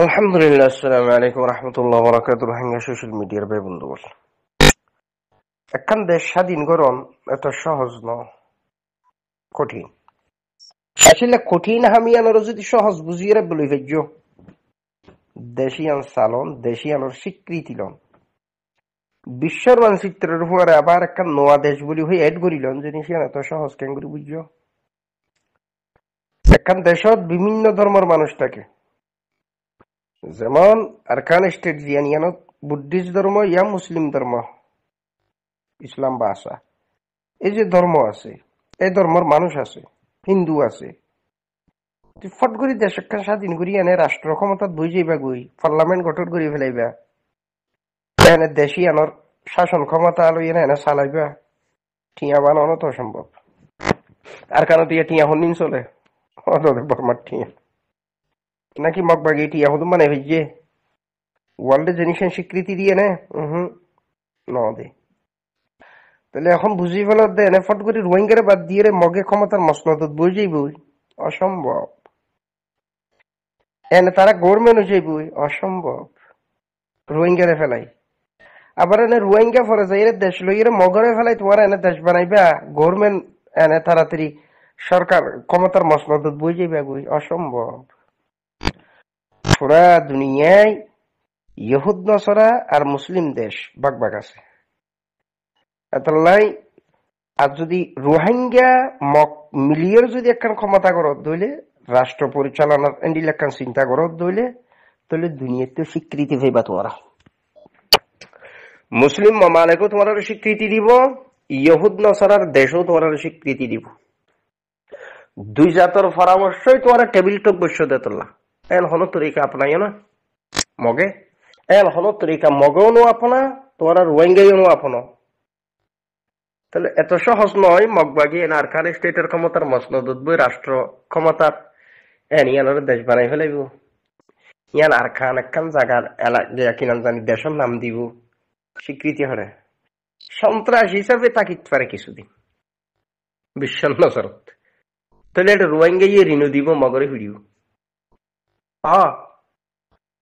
আলহামদুলিল্লাহ, আসসালামু আলাইকুম রহমতুল্লাহ বরাকাতুহু। রোহিঙ্গা সোশ্যাল মিডিয়ার ভাই বন্ধুগণ, একখান দেশ স্বাধীন করণ এত সহজ ন, কঠিন। আসলে কঠিন হামিয়ানোর যদি সহজ বুঝিয়ে বলি ভেজ্য দেশিয়ান সালন দেশিয়ানোর স্বীকৃতি লন বিশ্বর মানচিত্রের উপরে আবার একখান নোয়া দেশ বলি হয়ে এড করিলন জিনিস এত সহজ কেন করে বুঝছ। একখান দেশত বিভিন্ন ধর্মের মানুষ থাকে, যেমন আরকান স্টেট জিয়ানিয়ানত বুদ্ধিস্ট ধর্ম ইয়া মুসলিম ধর্ম, ইসলাম বা আসা, এই যে ধর্ম আছে, এই ধর্মের মানুষ আছে, হিন্দু আছে। ফট করে দেশ একটা স্বাধীন করি এনে রাষ্ট্র ক্ষমতাত বই যাইবা গই পার্লামেন্ট গঠন করে ফেলাইবা, এনে দেশি আনর শাসন ক্ষমতা আলো এনে চালাইবা, টিয়া বানানো তো সম্ভব। আর কেন টিয়া টিয়া হন্দিন চলে বর্মার টিয়া নাকি মগবাগি টিয়া হদুম মানে ভেজে ওয়ার্ল্ডে জিনিস স্বীকৃতি দিয়ে নে ন দে। তাহলে এখন বুঝি ফেল দে এনে ফট করে রোহিঙ্গারে বাদ দিয়ে মগে ক্ষমতার মসনদত বই যাইবই, অসম্ভব। এনে তারা গভর্নমেন্ট যাইবই, অসম্ভব। রোহিঙ্গারে ফেলাই আবার এনে রোহিঙ্গা ফরে যাই দেশ লই মগরে ফেলাই তোমার এনে দেশ বানাইবা, গভর্নমেন্ট এনে তাড়াতাড়ি সরকার ক্ষমতার মসনদত বই যাইবা গই, অসম্ভব। পুরা দুনিয়ায় ইহুদ নসরা আর মুসলিম দেশ বাগ বাগ আছে। এতলাই আর যদি রোহিঙ্গা মিলিয়র যদি একখান ক্ষমতা করত দইলে, রাষ্ট্র পরিচালনার এন্ডিল একখান চিন্তা করত দইলে, তাহলে দুনিয়াতে স্বীকৃতি পাইবা তোমরা। মুসলিম মামালেকও তোমার স্বীকৃতি দিব, ইহুদ নসরার দেশও তোমার স্বীকৃতি দিব। দুই জাতর পরামর্শই তোমার টেবিল টপ বসে দেতলা এল হন তরিকা আপনাই না মগে, এল হন তরিকা মগেও নো আপনা, তোমার রোহিঙ্গাইও নো আপনা। তাহলে এত সহজ নয় মগবাগি এন আরকান স্টেটের ক্ষমতার মসনদত বই রাষ্ট্র ক্ষমতার এন ইয়ানোর দেশ বানাই ফেলাইব। ইয়ান আরকান একখান জায়গার এলাকা কিনান জানি দেশের নাম দিব, স্বীকৃতি হরে সন্ত্রাস হিসাবে তাকিত পারে কিছুদিন বিশ্ব নজরত। তাহলে এটা রোহিঙ্গা ঋণ দিব, মগরে ফিরিব।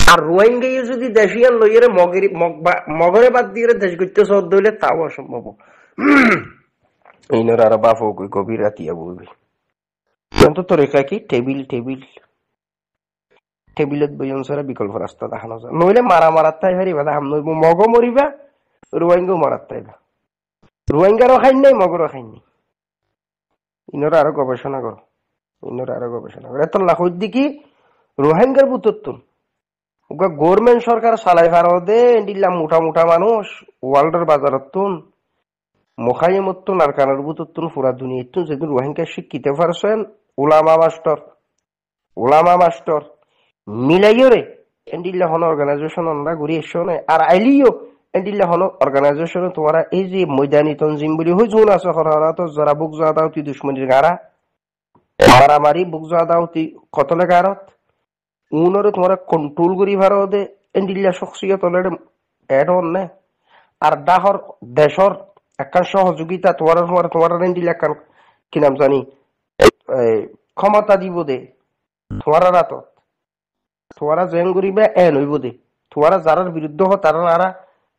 আর রোহিঙ্গা যদি দেশিয়ান লইয়ে মগরে বাদ দিয়ে দেশ করতে সদ দইলে তাও অসম্ভব। ইনর আর বাপ গভীর রাতিয়া বলবি কিন্তু তরিকা কি টেবিল টেবিল টেবিলত বইন ছাড়া বিকল্প রাস্তা দেখানো যায়, নইলে মারা মারাত তাই হারিবা দাম নইব, মগ মরিবা রোহিঙ্গা মারাত তাইবা, রোহিঙ্গারও খাইন নাই মগরও খাইন নাই। ইনর আরো গবেষণা করো, ইনর আরো গবেষণা করো। এত লাখ দিকি রোহিঙ্গার বুতত্তুন গভর্নমেন্ট সরকার চালাই ফার দে দিলাম মোটা মোটা মানুষ ওয়ার্ল্ডের বাজারতুন মোখাইমতুন আর কানার বুততুন পুরা দুনিয়াতুন যেদিন রোহিঙ্গা শিক্ষিত পারছেন ওলামা মাস্টার মিলাইরে এন্ডিল্লা হন অর্গানাইজেশন আমরা ঘুরি এসো না আর আইলিও এন্ডিল্লা হন অর্গানাইজেশন তোমারা এই যে ময়দানি তনজিম বলি হই জোন আছে হরা তো যারা বুক যাদাও তুই দুশ্মনীর গাড়া মারামারি বুক যাদাও তুই কতলে গারত উনরে তোমার কন্ট্রোল করি ভারতে এন্ডিল্লা শখসিয়ত এড অন নে আর ডাহর দেশর একটা সহযোগিতা তোমার এন্ডিল্লা একখান কি নাম জানি ক্ষমতা দিব দে তোমার রাত তোমারা জয়েন করিবা এন হইব দে, তোমারা যারার বিরুদ্ধ হ তারা আরা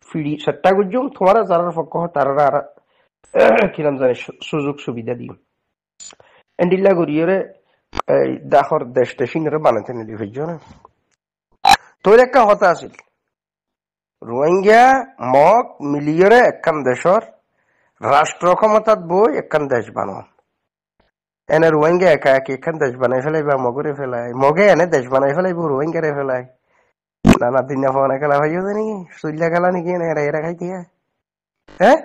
ফিরি চেষ্টা করছুম, তোমারা যারার পক্ষ হ তারা আরা কি নাম জানি সুযোগ সুবিধা দিও এন্ডিল্লা করিয়ে দাহর দেশ টেসিংরে বানাতে নিলি হইজ না। তোর একটা হতা আছিল রোহিঙ্গা মগ মিলিয়রে একখান দেশর রাষ্ট্র ক্ষমতাত বই একখান দেশ বানান, এনে রোহিঙ্গা একা একে একখান দেশ বানাই ফেলাইবা, মগরে ফেলাই মগে এনে দেশ বানাই ফেলাইব, রোহিঙ্গারে ফেলাই নানা দিন ফোনে খেলা ভাইও নাকি চুল্লা খেলা নাকি এরা এরা খাই দিয়া হ্যাঁ।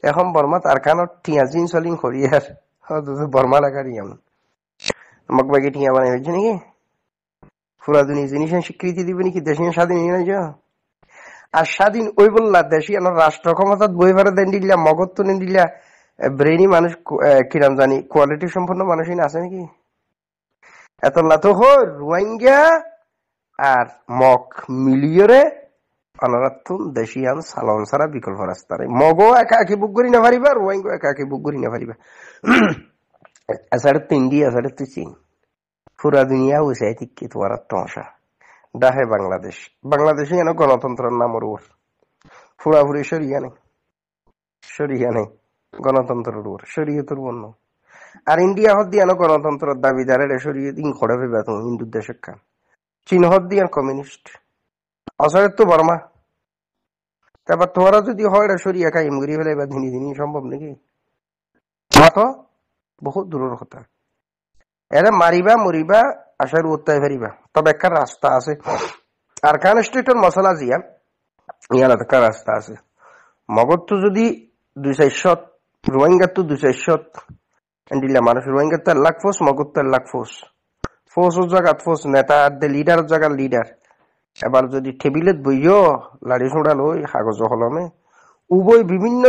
এখন বর্মা তার কানত টিয়া জিন চলিং খরিয়ার বর্মা লাগার ইয়াম মগবাগি টিয়া বানাই হয়েছে নাকি পুরা দুনিয়া জিনিস স্বীকৃতি দিবে নাকি দেশ স্বাধীন নিয়ে যা। আর স্বাধীন ওই বললা দেশি রাষ্ট্র ক্ষমতাত বই ভাড়া দেন দিলা মগত তো নেন দিলা ব্রেনি মানুষ কিরাম জানি কোয়ালিটি সম্পন্ন মানুষই আছে নাকি। এত লাতো হল রোহিঙ্গা আর মগ মিলিয়রে অনারাতুন দেশিয়ান সালন ছাড়া বিকল্প রাস্তা নেই। মগও একা একি বুক করি না পারিবা, রোহিঙ্গা একা একি বুক করি না পারিবা। আসারে তো ইন্ডিয়া, আসারে তো চীন, পুরা দুনিয়া উসাই ঠিক তোমার তমসা ডাহে বাংলাদেশ বাংলাদেশে এনে গণতন্ত্রের নামের উপর পুরাপুরি সরিয়া নেই গণতন্ত্রের উপর শরীয়তের বন্য আর ইন্ডিয়া হদ দিয়ে গণতন্ত্রের দাবিদারের শরীয়ত ইন খড়ে ফেবে তুমি হিন্দু দেশের কান চীন হদ দিয়ে কমিউনিস্ট অসহায় তো বর্মা তারপর তোমরা যদি হয় সরিয়া কাইম করি ফেলে এবার দিনই দিনই সম্ভব নাকি তো বহুত দূরের কথা এরা মারিবা মরিবা আসার উত্তায় ফেরিবা তবে একটা রাস্তা আছে আর খান স্টেটের মশলা জিয়া ইয়ার একটা রাস্তা আছে মগজ তো যদি 2-4 রোহিঙ্গা তো 2-4 এন্ডিলা মানুষ রোহিঙ্গা তো 1 লাখ ফোর্স মগজ তো 1 লাখ ফোর্স জায়গা ফোর্স নেতা লিডার জায়গা লিডার এবার যদি টেবিলত বইও লাড়ি ছোড়া লই কাগজ কলমে উভয় বিভিন্ন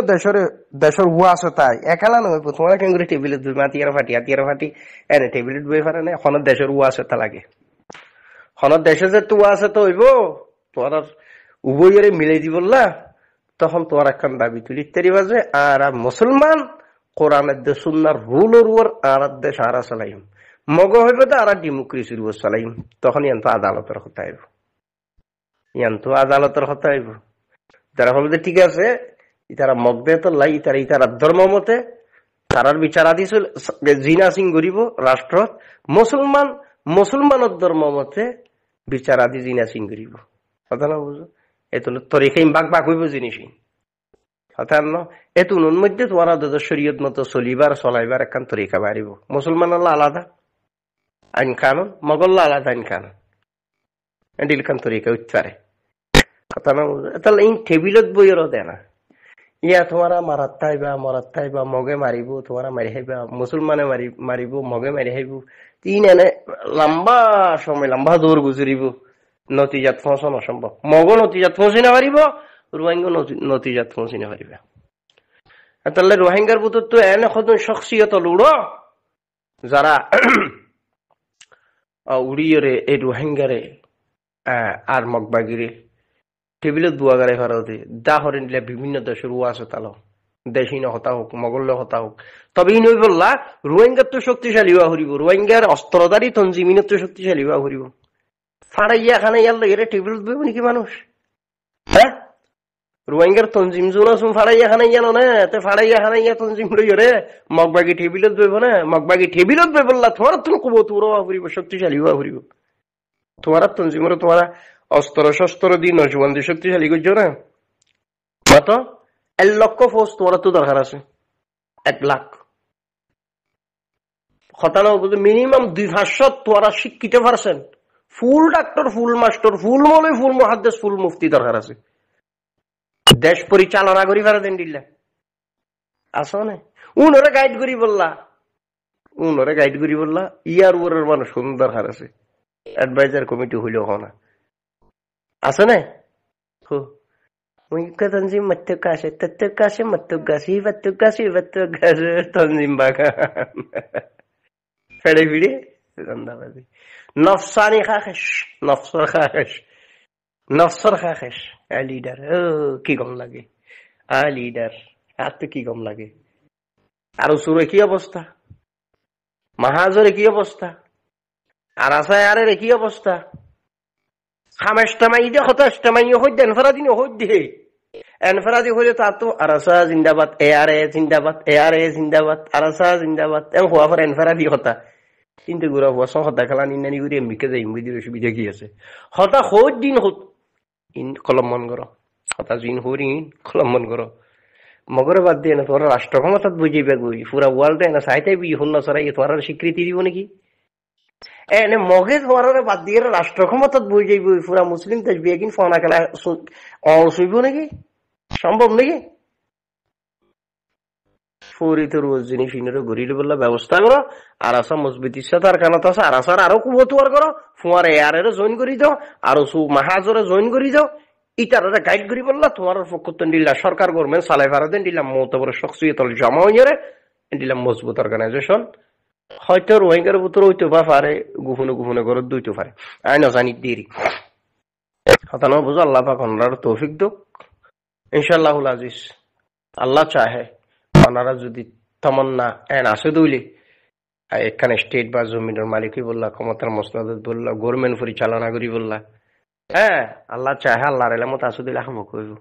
দেশের হুয়া আছে তাই একালা নয় তোমার কেন করে টেবিলত বই হাতিয়ার ফাটি এনে টেবিলত বই পারে না হনের দেশের হুয়া আছে তা লাগে হনের দেশে যে তুয়া আছে তো হইব তোমার উভয়ের মিলাই দিব না তখন তোমার একখান দাবি তুলি তেরি বাজে আর মুসলমান কোরআনের দেশ সুন্নার রুলের উপর আর দেশ আর চালাইম মগ হইব তো আর ডেমোক্রেসির উপর চালাইম তখন ইয়ান তো আদালতের কথা আইব যারা বলবে ঠিক আছে ইতারা মগদে তো লাই ইতারা ধর্ম মতে তারার বিচারাদি জিনা সিং গরিব রাষ্ট্র মুসলমানের ধর্ম মতে বিচারাদি জিনা সিং গরিব কথা না বুঝো এতো তরিকাই বাক হইব জিনিস কথা ন এত নুন মধ্যে তোমার শরীয়ত মতো চলিবার চলাইবার একখান তরিকা বাড়িব মুসলমান আলাদা আইন কানুন মগল্লা আলাদা আইন কানুন এন্ডিলখান তরিকা উচ্চারে কথা না তাহলে এই টেবিলত বইয়েরও দেয় না ইয়া তোমারা মরাত্তাইবা মগে মারিব তোমারা মারি হাইবা মুসলমানে মারিব মগে মারি হাইব তিন এনে লম্বা সময় লম্বা দৌড় গুজরিব নতিজাত পৌঁছানো অসম্ভব মগ নতিজাত পৌঁছি না পারিব রোহিঙ্গ নতিজাত পৌঁছি না পারিবে তাহলে রোহিঙ্গার ভিতর তো এনে কত শখসিয়ত লুড়ো যারা উড়িয়ে এই রোহিঙ্গারে আর মগবাগিরে টেবিলত বুয়াগারে ভারতে দা হরে নিলে বিভিন্ন দেশের ও আছে তালো দেশি হতা হোক মগল্য হতা হোক তবে ই নই বললা রোহিঙ্গার তো শক্তিশালী হওয়া হরিব রোহিঙ্গার অস্ত্রধারী তঞ্জিমিনের তো শক্তিশালী হওয়া হরিব ফাড়াইয়া খানে ইয়ার এর টেবিলত বইব নাকি মানুষ হ্যাঁ রোহিঙ্গার তঞ্জিম জোন আসুন ফাড়াইয়া খানে ইয়া না তে ফাড়াইয়া খানে ইয়া তঞ্জিম লই রে মগবাগি টেবিলত বইব না মগবাগি টেবিলত বই বললা তোমার তুমি কব তোর হওয়া হরিব শক্তিশালী হওয়া হরিব তোমার তঞ্জিমরে তোমার অস্ত্র শস্ত্র দিয়ে নজওয়ান দিয়ে শক্তিশালী করছো না মাত্র 1 লক্ষ ফৌজ তোমার তো দরকার আছে 1 লাখ খতানো মিনিমাম 200 তোরা শিক্ষিত পারছেন ফুল ডাক্তার ফুল মাস্টার ফুল মৌলবি ফুল মুহাদ্দিস ফুল মুফতি দরকার আছে দেশ পরিচালনা করি পারে দেন দিল্লা আসো না উনরে গাইড করি বললা ইয়ার উপরের মানুষ সুন্দর দরকার আছে অ্যাডভাইজার কমিটি হইলেও হয় না আছে না তঞ্জিম তঞ্জিম বাগান ফেড়ে ফিড়ে দান্দাবাজি নফসানি খাখেশ নফসর খাখেশ লিডার কি গম লাগে লিডার আর তো কি গম লাগে আর সুরে কি অবস্থা মাহাজরে কি অবস্থা আর আসায় আরে কি অবস্থা খামেশটামাই দিয়ে হতাশটামাই হইতে এনফারাদি হইতে এনফারাদি হইলে তা তো আরাসা জিন্দাবাদ জিন্দাবাদ আরাসা জিন্দাবাদ হওয়া পর এনফারাদি হতা কিন্তু গুড়া হওয়া সব হতা খেলা নিন্দানি করে এমবিকে যাই এমবিদের অসুবিধা কি আছে হতা হত দিন হত ইন কলম মন করো হতা জিন হরি কলম মন করো মগরে বাদ দিয়ে না তোর রাষ্ট্র ক্ষমতাত বুঝিবে গুই পুরা ওয়ার্ল্ডে না চাইতে বি হুন সরাই তোমার স্বীকৃতি দিব নাকি এনে মগে তোমার বাদ দিয়ে রাষ্ট্র ক্ষমতাত বই যাইব পুরা মুসলিম দেশ বিয়ে কিন ফোনা খেলা শুইব নাকি সম্ভব নাকি ফরিত রোজ জিনিস ঘুরিলে বললে ব্যবস্থা করো আর আসা মজবুত ইচ্ছা তার কানত আছে আর আসার আরো কুবতুয়ার করো ফুয়ার এয়ারে জয়েন করি দাও আরো মাহাজরে জয়েন করি দাও ইটারা গাইড করি বললা তোমার পক্ষ দিল্লা সরকার গভর্নমেন্ট চালাই ভাড়া দেন দিলাম মতবর শখসিয়ত জমা হয়ে দিলাম মজবুত অর্গানাইজেশন হয়তো রোহিঙ্গার ভিতরে হইতে পারে গুফনে করে দুইতে পারে আই না জানি দেরি হতানো বুঝো আল্লাহ পাক ওনার তৌফিক দুক ইনশাআল্লাহুল আজিজ আল্লাহ চাহে ওনারা যদি তমন্না এন আসে দইলে এখানে স্টেট বা জমিনের মালিকই বললা ক্ষমতার মসনদ বললা গভর্নমেন্ট পরিচালনা করি বললা হ্যাঁ, আল্লাহ চাহে আল্লাহর এলামত আসু দিলে হামক হইব।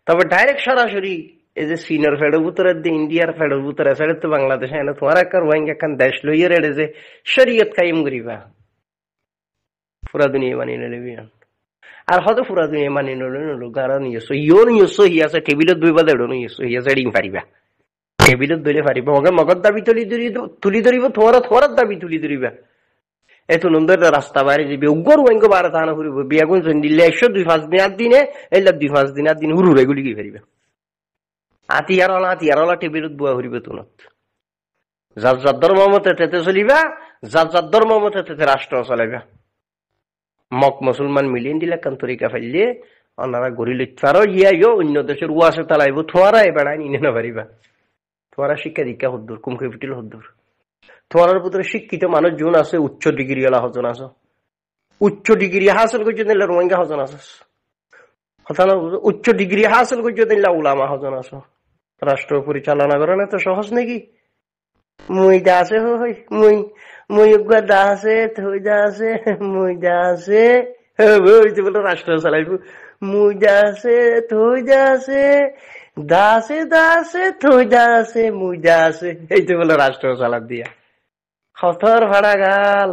তবে ডাইরেক্ট সরাসরি এই যে চীনের ফেডের ভিতরে ইন্ডিয়ার ফেডের ভিতরে সেটা তো বাংলাদেশে এনে তোমার একটা রোহিঙ্গা একখান দেশ লইয়ে রেড়ে যে শরীয়ত কায়েম করিবা পুরা দুনিয়া মানি নিবি আর হয়তো পুরা দুনিয়া মানি নিলো কারণ নিয়েছো হি আছে টেবিলত দুইবা দেড় নিয়েছো হি আছে ডিং পারিবা টেবিলত ধরে পারিবা মগে মগর দাবি তুলি ধরিব তোমার দাবি তুলি ধরিবা এত নন্দর রাস্তা বাইরে যাবি উগ্র ওয়াঙ্গ বারে তাহানা ফুরিব বিয়া কোন দিলে 100-2-5 দিন আর দিনে এলা 2-5 দিন আর দিন হুরুরে গুলি কি পারিবা আতিয়ারলা টেবিলত বুয়া ফুরিবে তুনত যার যার ধর্ম মতে তেতে চলিবা যার যার ধর্ম মতে তেতে রাষ্ট্র চলাইবা মক মুসলমান মিলিয়ে দিলে কান তরিকা ফেললে ওনারা গড়ি লিখতে পারো ইয়া অন্য দেশের ওয়াসে তালাইব তোমারা এবার নিনে না পারিবা তোমারা শিক্ষা দীক্ষা হদ্দুর কুমকেপিটিল হদ্দুর তোমার ভিতরে শিক্ষিত মানুষ জন আছে উচ্চ ডিগ্রি এলা হজন আছে উচ্চ ডিগ্রি হাসিল করছে দিলে রোহিঙ্গা হজন আছে উচ্চ ডিগ্রি হাসিল করছে দিলে উলামা হজন আছে রাষ্ট্র পরিচালনা করে না তো সহজ নাকি মুই দা আছে হই মুই মুই দা আছে থই দা আছে মুই দা আছে বলে রাষ্ট্র চালাইব মুই দা আছে থই দা আছে দাসে দাসে থই দা আছে মুই দা আছে এই তো বলে রাষ্ট্র চালাত দিয়া খতর ভাড়া গাল